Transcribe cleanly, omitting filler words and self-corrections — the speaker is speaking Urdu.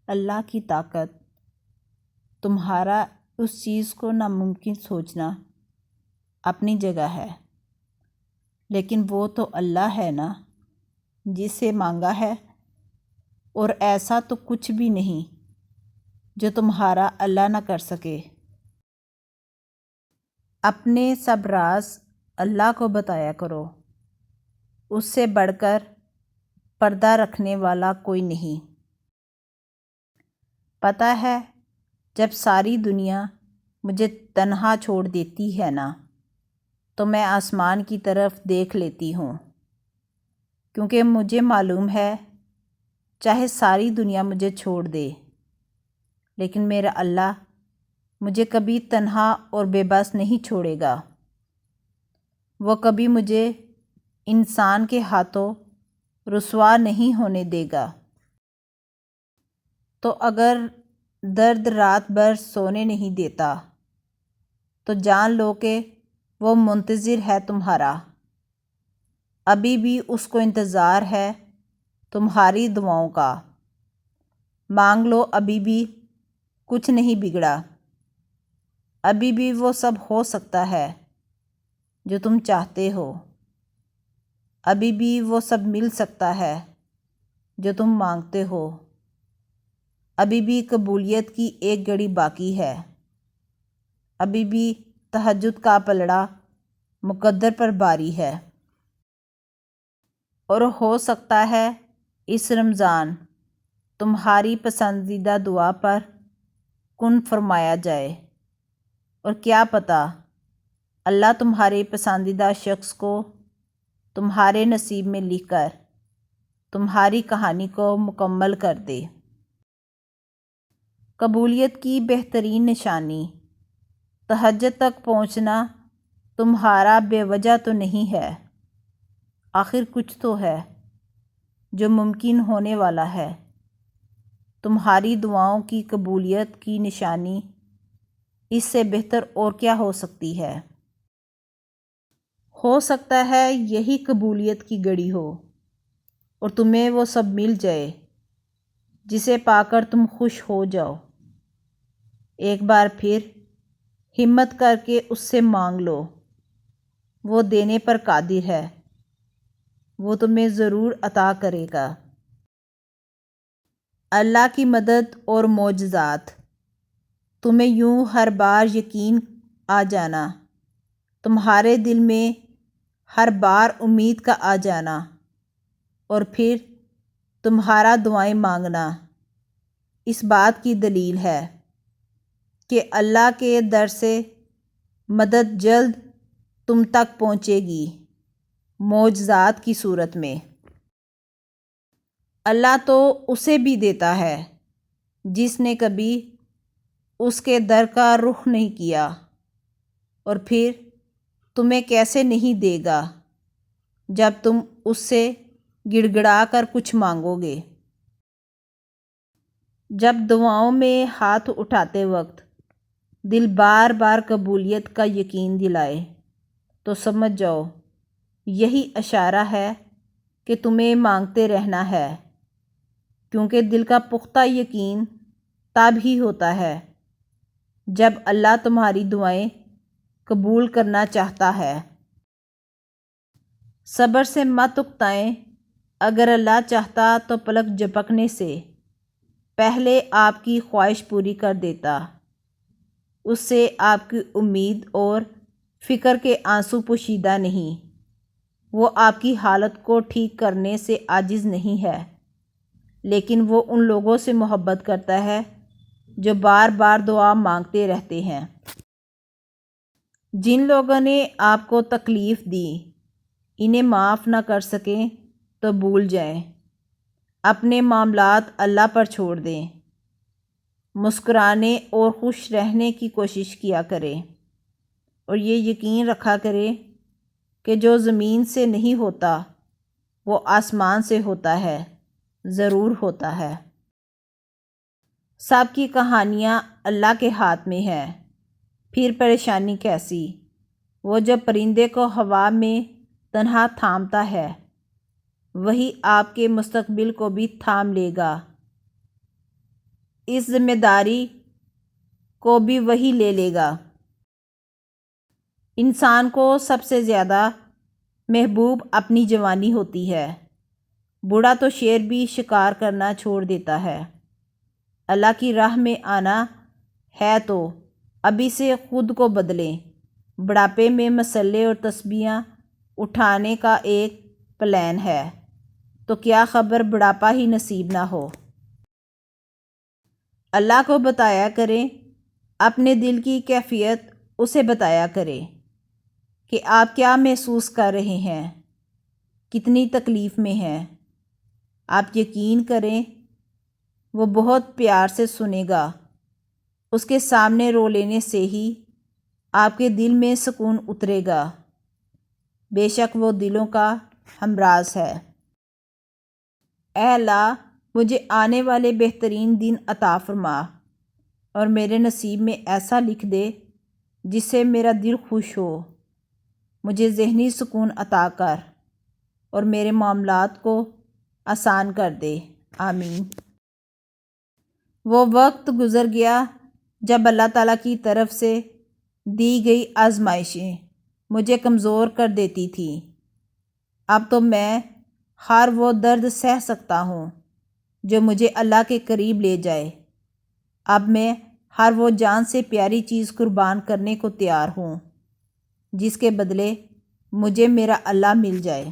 اللہ کی طاقت، تمہارا اس چیز کو ناممکن سوچنا اپنی جگہ ہے، لیکن وہ تو اللہ ہے نا جس سے مانگا ہے، اور ایسا تو کچھ بھی نہیں جو تمہارا اللہ نہ کر سکے۔ اپنے سب راز اللہ کو بتایا کرو، اس سے بڑھ کر پردہ رکھنے والا کوئی نہیں۔ پتہ ہے جب ساری دنیا مجھے تنہا چھوڑ دیتی ہے نا، تو میں آسمان کی طرف دیکھ لیتی ہوں، کیونکہ مجھے معلوم ہے چاہے ساری دنیا مجھے چھوڑ دے، لیکن میرا اللہ مجھے کبھی تنہا اور بے بس نہیں چھوڑے گا۔ وہ کبھی مجھے انسان کے ہاتھوں رسوا نہیں ہونے دے گا۔ تو اگر درد رات بھر سونے نہیں دیتا تو جان لو کہ وہ منتظر ہے تمہارا، ابھی بھی اس کو انتظار ہے تمہاری دعاؤں کا۔ مانگ لو، ابھی بھی کچھ نہیں بگڑا، ابھی بھی وہ سب ہو سکتا ہے جو تم چاہتے ہو، ابھی بھی وہ سب مل سکتا ہے جو تم مانگتے ہو، ابھی بھی قبولیت کی ایک گھڑی باقی ہے، ابھی بھی تہجد کا پلڑا مقدر پر باری ہے، اور ہو سکتا ہے اس رمضان تمہاری پسندیدہ دعا پر کن فرمایا جائے، اور کیا پتہ اللہ تمہارے پسندیدہ شخص کو تمہارے نصیب میں لکھ کر تمہاری کہانی کو مکمل کر دے۔ قبولیت کی بہترین نشانی تہجد تک پہنچنا تمہارا بے وجہ تو نہیں ہے، آخر کچھ تو ہے جو ممکن ہونے والا ہے۔ تمہاری دعاؤں کی قبولیت کی نشانی اس سے بہتر اور کیا ہو سکتی ہے؟ ہو سکتا ہے یہی قبولیت کی گھڑی ہو اور تمہیں وہ سب مل جائے جسے پا کر تم خوش ہو جاؤ۔ ایک بار پھر ہمت کر کے اس سے مانگ لو، وہ دینے پر قادر ہے، وہ تمہیں ضرور عطا کرے گا۔ اللہ کی مدد اور معجزات، تمہیں یوں ہر بار یقین آ جانا، تمہارے دل میں ہر بار امید کا آ جانا، اور پھر تمہارا دعائیں مانگنا اس بات کی دلیل ہے کہ اللہ کے در سے مدد جلد تم تک پہنچے گی، معجزات کی صورت میں۔ اللہ تو اسے بھی دیتا ہے جس نے کبھی اس کے در کا رخ نہیں کیا، اور پھر تمہیں کیسے نہیں دے گا جب تم اس سے گڑ گڑا کر کچھ مانگو گے۔ جب دعاؤں میں ہاتھ اٹھاتے وقت دل بار بار قبولیت کا یقین دلائے تو سمجھ جاؤ یہی اشارہ ہے کہ تمہیں مانگتے رہنا ہے، کیونکہ دل کا پختہ یقین تب ہی ہوتا ہے جب اللہ تمہاری دعائیں قبول کرنا چاہتا ہے۔ صبر سے مت اکتائیں، اگر اللہ چاہتا تو پلک جھپکنے سے پہلے آپ کی خواہش پوری کر دیتا، اس سے آپ کی امید اور فکر کے آنسو پوشیدہ نہیں، وہ آپ کی حالت کو ٹھیک کرنے سے عاجز نہیں ہے، لیکن وہ ان لوگوں سے محبت کرتا ہے جو بار بار دعا مانگتے رہتے ہیں۔ جن لوگوں نے آپ کو تکلیف دی انہیں معاف نہ کر سکیں تو بھول جائیں، اپنے معاملات اللہ پر چھوڑ دیں، مسکرانے اور خوش رہنے کی کوشش کیا کریں، اور یہ یقین رکھا کریں کہ جو زمین سے نہیں ہوتا وہ آسمان سے ہوتا ہے، ضرور ہوتا ہے۔ سب کی کہانیاں اللہ کے ہاتھ میں ہیں، پھر پریشانی کیسی؟ وہ جب پرندے کو ہوا میں تنہا تھامتا ہے وہی آپ کے مستقبل کو بھی تھام لے گا۔ اس ذمہ داری کو بھی وہی لے لے گا۔ انسان کو سب سے زیادہ محبوب اپنی جوانی ہوتی ہے۔ بوڑھا تو شیر بھی شکار کرنا چھوڑ دیتا ہے۔ اللہ کی راہ میں آنا ہے تو ابھی سے خود کو بدلیں۔ بڑھاپے میں مسلے اور تسبیحاں اٹھانے کا ایک پلان ہے تو کیا خبر بڑھاپا ہی نصیب نہ ہو۔ اللہ کو بتایا کریں، اپنے دل کی کیفیت اسے بتایا کریں کہ آپ کیا محسوس کر رہے ہیں، کتنی تکلیف میں ہیں۔ آپ یقین کریں وہ بہت پیار سے سنے گا۔ اس کے سامنے رو لینے سے ہی آپ کے دل میں سکون اترے گا۔ بے شک وہ دلوں کا ہمراز ہے۔ اے اللہ، مجھے آنے والے بہترین دن عطا فرما اور میرے نصیب میں ایسا لکھ دے جس سے میرا دل خوش ہو۔ مجھے ذہنی سکون عطا کر اور میرے معاملات کو آسان کر دے، آمین۔ وہ وقت گزر گیا جب اللہ تعالیٰ کی طرف سے دی گئی آزمائشیں مجھے کمزور کر دیتی تھیں۔ اب تو میں ہر وہ درد سہ سکتا ہوں جو مجھے اللہ کے قریب لے جائے۔ اب میں ہر وہ جان سے پیاری چیز قربان کرنے کو تیار ہوں جس کے بدلے مجھے میرا اللہ مل جائے۔